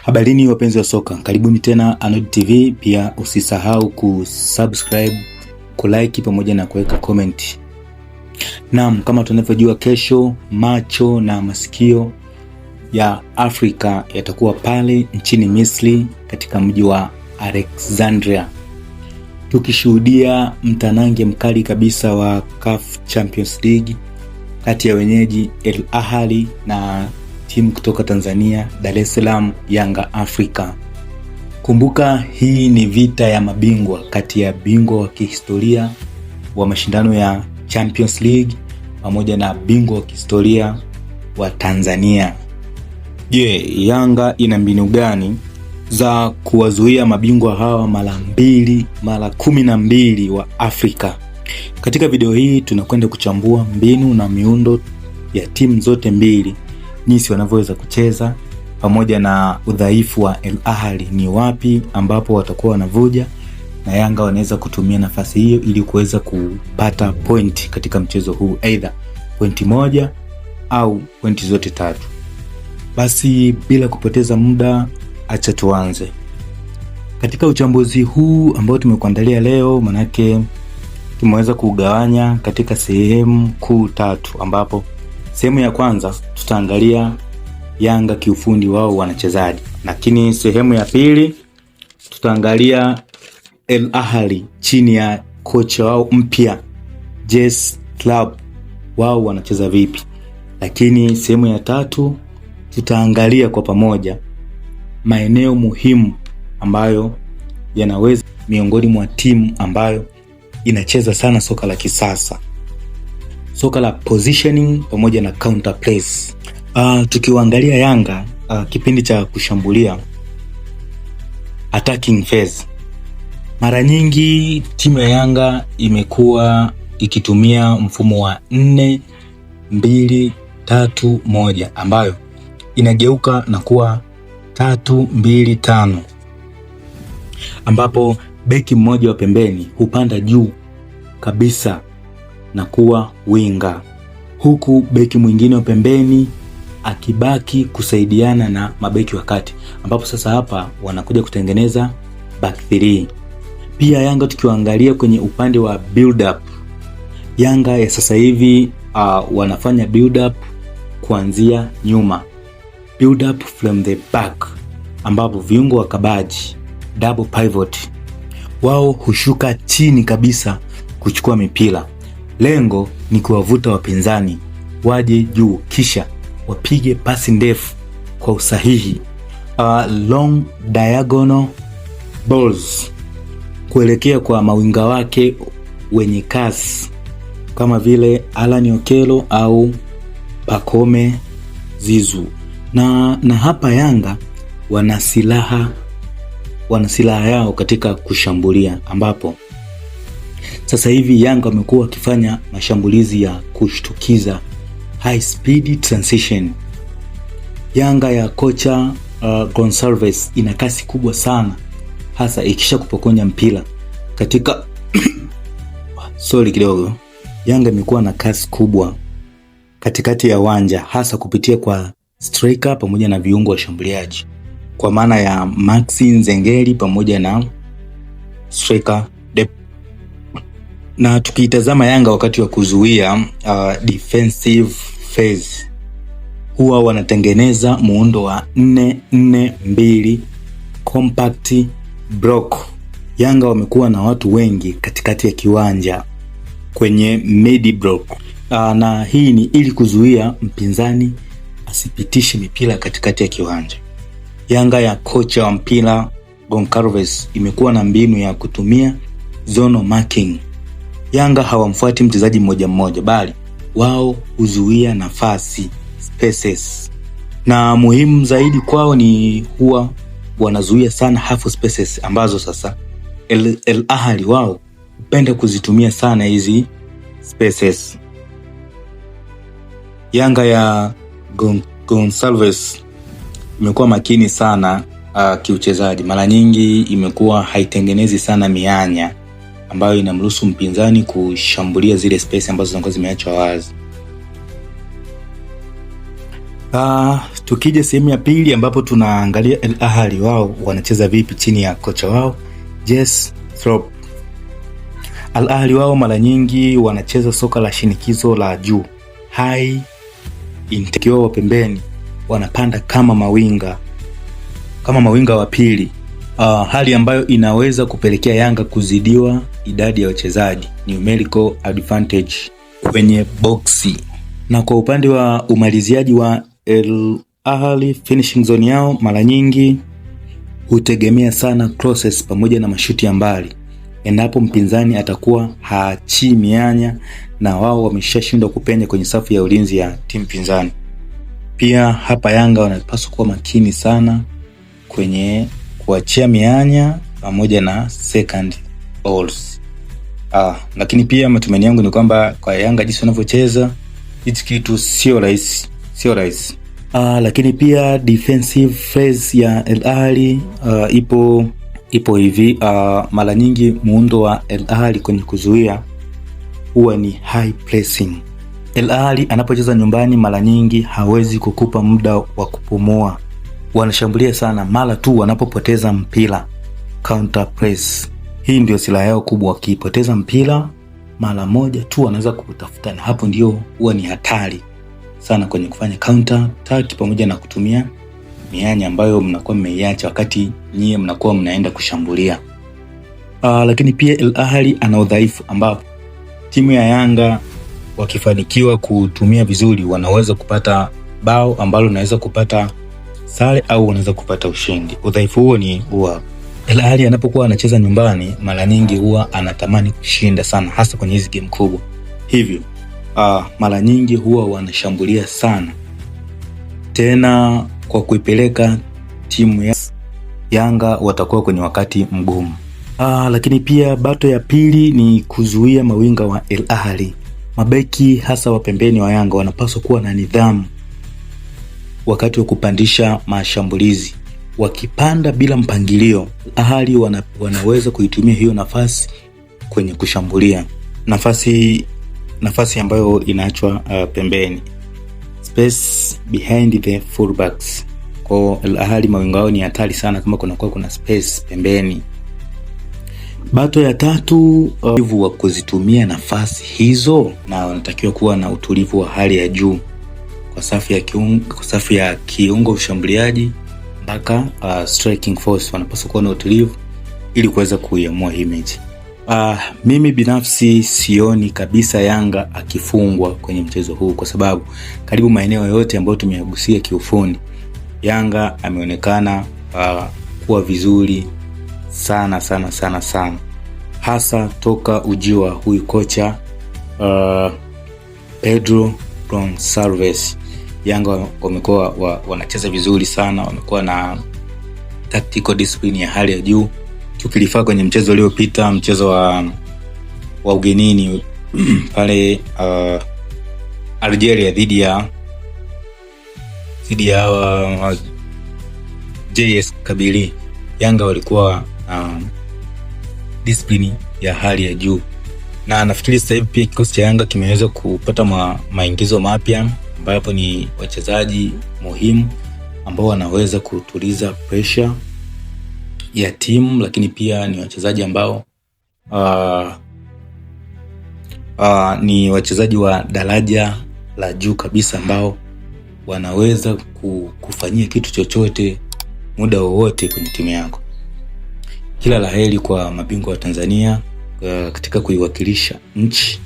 Habarini wapenzi wa soka, karibuni tena Anod TV. Pia usisahau kusubscribe, kulike pamoja na kuweka comment. Naam, kama tunavyojua, kesho macho na masikio ya Afrika yatakuwa pale nchini Misri katika mji wa Alexandria, tukishuhudia mtanange mkali kabisa wa CAF Champions League kati ya wenyeji Al Ahly na timu kutoka Tanzania, Dar es Salaam Yanga Africa. Kumbuka, hii ni vita ya mabingwa kati ya bingwa wa kihistoria wa mashindano ya Champions League pamoja na bingwa wa kihistoria wa Tanzania. Yanga ina mbinu gani za kuwazuia mabingwa hawa mara 12 wa Afrika? Katika video hii tunakwenda kuchambua mbinu na miundo ya timu zote mbili, jinsi wanavyoweza kucheza, pamoja na udhaifu wa Al Ahly ni wapi ambapo watakuwa wanavuja, na Yanga wanaweza kutumia nafasi hiyo ili kuweza kupata point katika mchezo huu, either pointi moja au pointi zote tatu. Basi bila kupoteza muda, acha tuanze katika uchambuzi huu ambao tumekuandalia leo. Manake tumeweza kugawanya katika sehemu kuu tatu, ambapo sehemu ya kwanza tutaangalia Yanga kiufundi wao wanachezaji, lakini sehemu ya pili tutaangalia Al Ahly chini ya kocha wao mpya JS Club wao wanacheza vipi, lakini sehemu ya tatu tutaangalia kwa pamoja maeneo muhimu ambayo yanaweza miongoni mwa timu ambayo inacheza sana soka la kisasa, soka la positioning pamoja na counter plays. Tukiwaangalia Yanga kipindi cha kushambulia, attacking phase, mara nyingi timu ya Yanga imekuwa ikitumia mfumo wa 4-2-3-1 ambayo inageuka na kuwa 3-2-5, ambapo beki mmoja wa pembeni hupanda juu kabisa na kuwa winga, huku beki mwingine wa pembeni akibaki kusaidiana na mabeki wa kati, ambapo sasa hapa wanakuja kutengeneza back 3. Pia Yanga tukiwaangalia kwenye upande wa build up, Yanga ya sasa hivi wanafanya build up kuanzia nyuma, build up from the back, ambapo viungo wa kabaji double pivot wao hushuka chini kabisa kuchukua mipira. Lengo ni kuwavuta wapinzani waje juu, kisha wapige pasi ndefu kwa usahihi, long diagonal balls kuelekea kwa mawinga wake wenye kasi kama vile Alan Okello au Pacome Zizu. Na hapa Yanga wana silaha yao katika kushambulia, ambapo sasa hivi Yanga wamekuwa wakifanya mashambulizi ya kushtukiza, high speed transition. Yanga ya kocha Gonsalves ina kasi kubwa sana, hasa ikisha kupokonya mpira katika Yanga imekuwa na kasi kubwa katikati ya uwanja, hasa kupitia kwa striker pamoja na viungo washambuliaji, kwa maana ya Maxi Nzengeli pamoja na striker na tukiitazama Yanga wakati wa kuzuia defensive phase, huwa wanatengeneza muundo wa 4-4-2 compact block. Yanga wamekuwa na watu wengi katikati ya kiwanja kwenye mid block, na hii ni ili kuzuia mpinzani asipitishe mipira katikati ya kiwanja. Yanga ya kocha wa mpira Goncalves imekuwa na mbinu ya kutumia zone marking. Yanga hawamfuati mchezaji mmoja mmoja, bali wao huzuia nafasi, spaces, na muhimu zaidi kwao ni huwa wanazuia sana half spaces, ambazo sasa Al Ahly wao hupenda kuzitumia sana hizi spaces. Yanga ya Gonsalves imekuwa makini sana kiuchezaji, mara nyingi imekuwa haitengenezi sana mianya ambayo inamruhusu mpinzani kushambulia zile space ambazo zinakuwa zimeachwa wazi. Tukija sehemu ya pili ambapo tunaangalia Al Ahly wao wanacheza vipi chini ya kocha wao Jesse Thorpe. Al Ahly wao mara nyingi wanacheza soka la shinikizo la juu, high intensity wa pembeni, wanapanda kama mawinga wa pili. Hali ambayo inaweza kupelekea Yanga kuzidiwa idadi ya wachezaji, numerical advantage kwenye boxi. Na kwa upande wa umaliziaji wa Al Ahly, finishing zone yao mara nyingi hutegemea sana crosses pamoja na mashuti ya mbali, endapo mpinzani atakuwa haachii mianya na wao wameshashindwa kupenya kwenye safu ya ulinzi ya timu pinzani. Pia hapa Yanga wanapaswa kuwa makini sana kwenye kuachia mianya pamoja na second balls. Lakini pia matumaini yangu ni kwamba kwa Yanga jinsi wanavyocheza hichi kitu sio rahisi. Lakini pia defensive phase ya Al Ahly ipo hivi. Mara nyingi muundo wa Al Ahly kwenye kuzuia huwa ni high pressing. Al Ahly anapocheza nyumbani mara nyingi hawezi kukupa muda wa kupumua. Wanashambulia sana mara tu wanapopoteza mpira, counter press. Hii ndio silaha yao kubwa, wakipoteza mpira mara moja tu wanaweza kutafuta, na hapo ndio huwa ni hatari sana kwenye kufanya counter attack pamoja na kutumia mianya ambayo mnakuwa mmeiacha wakati nyie mnakuwa mnaenda kushambulia. Lakini pia Al Ahly ana udhaifu ambapo timu ya Yanga wakifanikiwa kutumia vizuri wanaweza kupata bao ambalo unaweza kupata sare au unaweza kupata ushindi. Udhaifu huo ni huwa Al Ahly anapokuwa anacheza nyumbani mara nyingi huwa anatamani kushinda sana, hasa kwenye hizi game kubwa. Hivyo mara nyingi huwa wanashambulia sana, tena kwa kuipeleka timu ya Yanga watakuwa kwenye wakati mgumu. Lakini pia bato ya pili ni kuzuia mawinga wa Al Ahly. Mabeki hasa wa pembeni wa Yanga wanapaswa kuwa na nidhamu wakati wa kupandisha mashambulizi. Wakipanda bila mpangilio, Al Ahly wanaweza kuitumia hiyo nafasi kwenye kushambulia, nafasi ambayo inaachwa pembeni, space behind the fullbacks. Kwa Al Ahly mawinga wao ni hatari sana kama kuna space pembeni. Bato ya tatu, utulivu wa kuzitumia nafasi hizo, na wanatakiwa kuwa na utulivu wa hali ya juu kwa safu ya kiungo ushambuliaji mpaka striking force. Wanapaswa kuwa na utulivu ili kuweza kuiamua hii mechi. Mimi binafsi sioni kabisa Yanga akifungwa kwenye mchezo huu, kwa sababu karibu maeneo yote ambayo tumeyagusia kiufundi Yanga ameonekana kuwa vizuri sana, hasa toka ujio wa huyu kocha Pedro Gonçalves. Yanga wamekuwa wanacheza vizuri sana, wamekuwa na tactical discipline ya hali ya juu. Tukilifaa kwenye mchezo uliopita, mchezo wa ugenini pale Algeria dhidi ya JS Kabylie, Yanga walikuwa discipline ya hali ya juu, na nafikiri sasa hivi pia kikosi cha Yanga kimeweza kupata maingizo mapya ambapo ni wachezaji muhimu ambao wanaweza kutuliza pressure ya timu, lakini pia ni wachezaji ambao ni wachezaji wa daraja la juu kabisa ambao wanaweza kufanyia kitu chochote muda wowote kwenye timu yako. Kila laheri kwa mabingwa wa Tanzania katika kuiwakilisha nchi